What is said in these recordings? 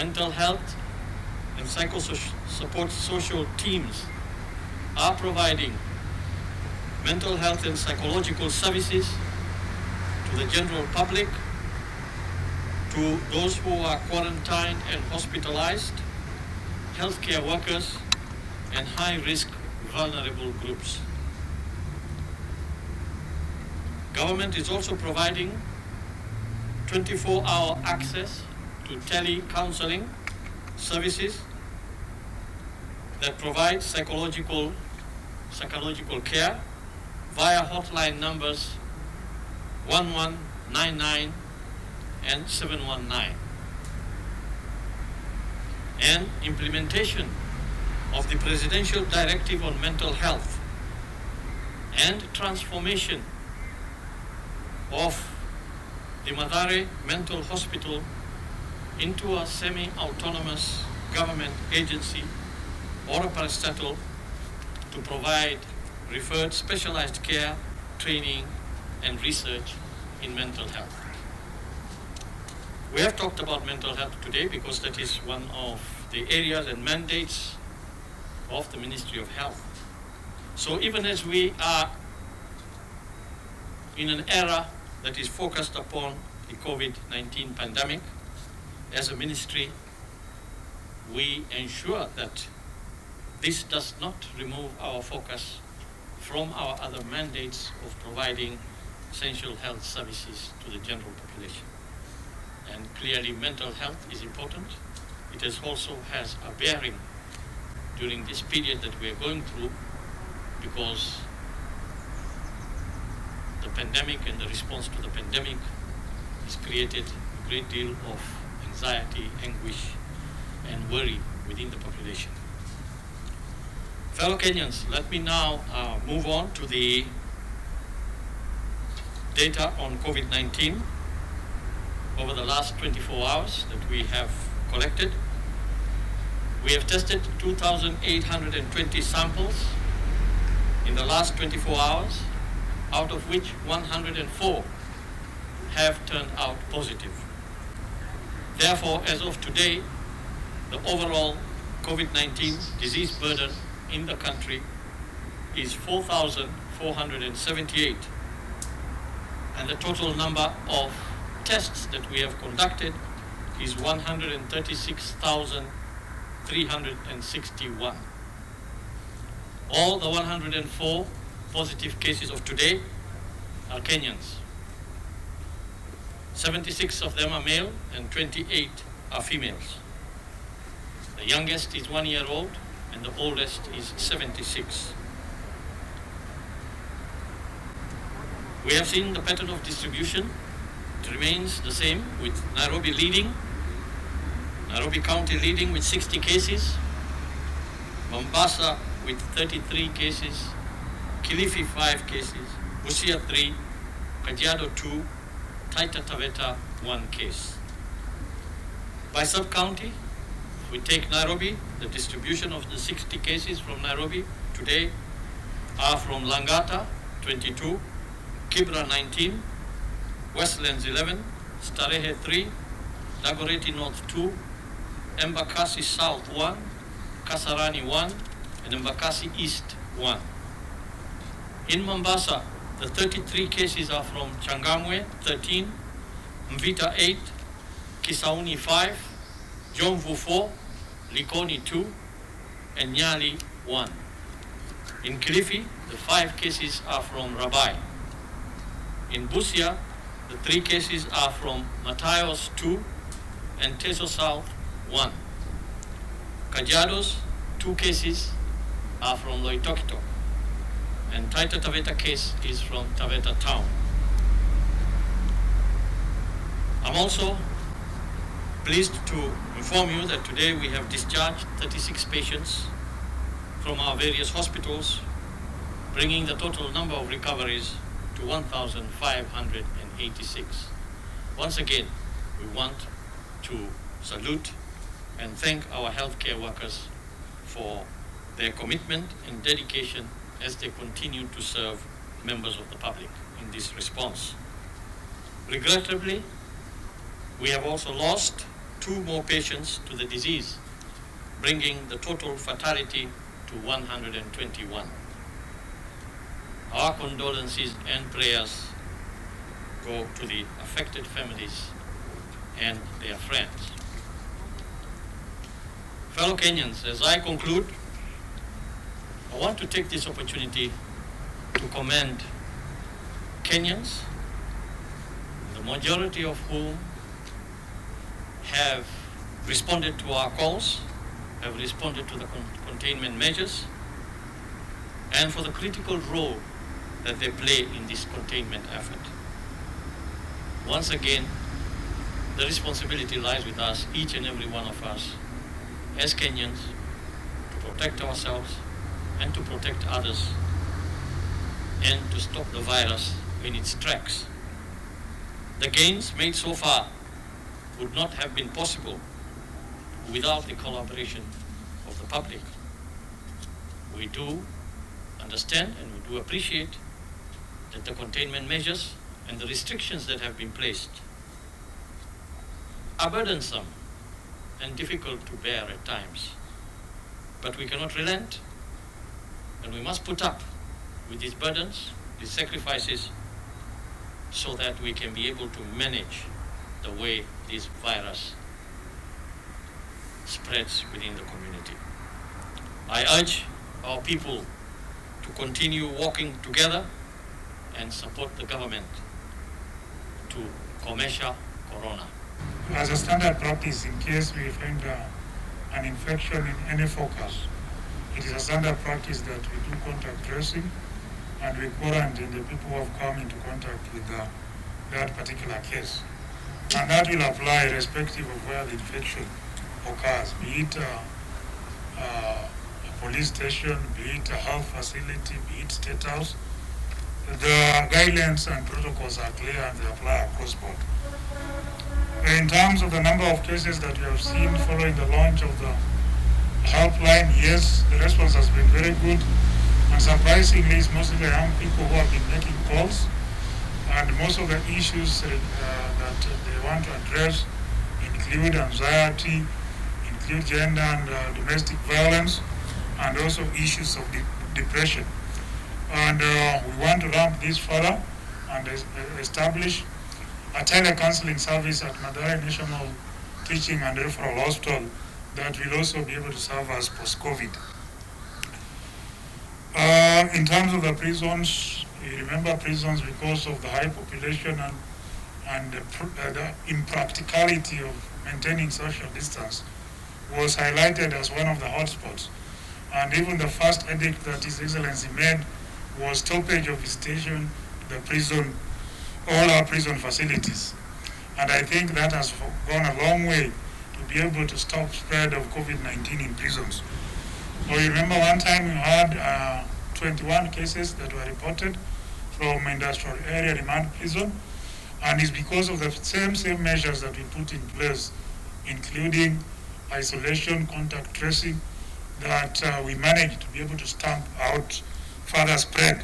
mental health and support social teams are providing mental health and psychological services to the general public, to those who are quarantined and hospitalized, healthcare workers, and high-risk vulnerable groups. Government is also providing 24-hour access to tele-counseling services that provide psychological care via hotline numbers 1199 and 719. And implementation of the Presidential Directive on Mental Health and transformation of the Madare Mental Hospital into a semi-autonomous government agency or a parastatal to provide referred specialized care, training, and research in mental health. We have talked about mental health today because that is one of the areas and mandates of the Ministry of Health. So even as we are in an era that is focused upon the COVID-19 pandemic, as a ministry, we ensure that this does not remove our focus from our other mandates of providing essential health services to the general population. And clearly mental health is important. It also has a bearing during this period that we are going through, because the pandemic and the response to the pandemic has created a great deal of anxiety, anguish, and worry within the population. Fellow Kenyans, let me now move on to the data on COVID-19 over the last 24 hours that we have collected. We have tested 2,820 samples in the last 24 hours, out of which 104 have turned out positive. Therefore, as of today, the overall COVID-19 disease burden in the country is 4,478, and the total number of tests that we have conducted is 136,361. All the 104 positive cases of today are Kenyans. 76 of them are male and 28 are females. The youngest is 1 year old and the oldest is 76. We have seen the pattern of distribution. It remains the same, with Nairobi County leading with 60 cases, Mombasa with 33 cases, Kilifi 5 cases, Busia 3, Kajiado 2, Taita Taveta 1 case. By sub-county, if we take Nairobi, the distribution of the 60 cases from Nairobi today are from Langata 22, Kibra 19, Westlands 11, Starehe 3, Dagoretti North 2, Embakasi South 1, Kasarani 1, and Embakasi East 1. In Mombasa, the 33 cases are from Changamwe 13, Mvita 8, Kisauni 5, Jomvu 4, Likoni 2, and Nyali 1. In Kilifi, the 5 cases are from Rabai. In Busia, the 3 cases are from Matayos 2 and Teso South 1. Kajiado's 2 cases are from Loitokito, and Taita Taveta case is from Taveta town. I'm also pleased to inform you that today we have discharged 36 patients from our various hospitals, bringing the total number of recoveries to 1,586. Once again, we want to salute and thank our healthcare workers for their commitment and dedication as they continue to serve members of the public in this response. Regrettably, we have also lost 2 more patients to the disease, bringing the total fatality to 121. Our condolences and prayers go to the affected families and their friends. Fellow Kenyans, as I conclude, I want to take this opportunity to commend Kenyans, the majority of whom have responded to our calls, have responded to the containment measures, and for the critical role that they play in this containment effort. Once again, the responsibility lies with us, each and every one of us, as Kenyans, to protect ourselves and to protect others, and to stop the virus in its tracks. The gains made so far would not have been possible without the collaboration of the public. We do understand and we do appreciate that the containment measures and the restrictions that have been placed are burdensome and difficult to bear at times. But we cannot relent, and we must put up with these burdens, these sacrifices, so that we can be able to manage the way this virus spreads within the community. I urge our people to continue working together and support the government to commercial corona. As a standard practice, in case we find an infection in any focus, it is a standard practice that we do contact tracing and we quarantine the people who have come into contact with that particular case. And that will apply irrespective of where the infection occurs, be it a police station, be it a health facility, be it state house. The guidelines and protocols are clear and they apply across board. In terms of the number of cases that we have seen following the launch of the helpline, yes, the response has been very good. And surprisingly, it's mostly the young people who have been making calls. And most of the issues that they want to address include anxiety, include gender and domestic violence, and also issues of depression. And we want to ramp this further and establish a telecounseling service at Mathare National Teaching and Referral Hospital that will also be able to serve us post-COVID. In terms of the prisons, you remember prisons because of the high population and the impracticality of maintaining social distance was highlighted as one of the hotspots. And even the first edict that His Excellency made was stoppage of visitation to the prison, all our prison facilities. And I think that has gone a long way to be able to stop spread of COVID-19 in prisons. So you remember one time we had 21 cases that were reported from industrial area remand prison, and it's because of the same measures that we put in place, including isolation, contact tracing, that we managed to be able to stamp out further spread.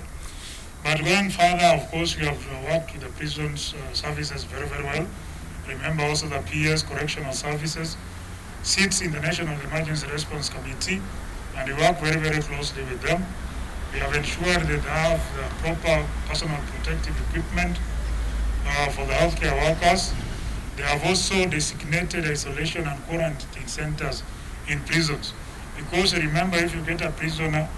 But going further, of course, we have worked with the prisons services very, very well. Remember also the PS, Correctional Services, sits in the National Emergency Response Committee, and we work very, very closely with them. We have ensured that they have the proper personal protective equipment for the healthcare workers. They have also designated isolation and quarantine centers in prisons. Because remember, if you get a prisoner,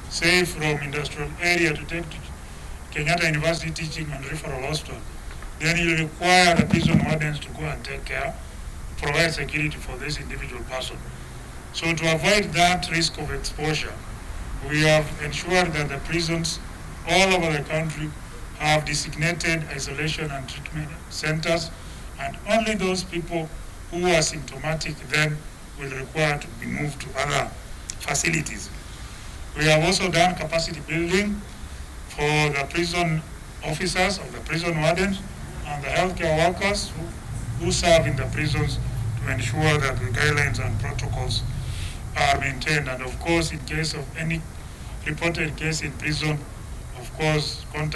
say from industrial area to take to Kenyatta University Teaching and Referral Hospital, then you require the prison wardens to go and take care, provide security for this individual person. So to avoid that risk of exposure, we have ensured that the prisons all over the country have designated isolation and treatment centers, and only those people who are symptomatic then will require to be moved to other facilities. We have also done capacity building for the prison officers or the prison wardens and the healthcare workers who serve in the prisons to ensure that the guidelines and protocols are maintained. And of course, in case of any reported case in prison, of course, contact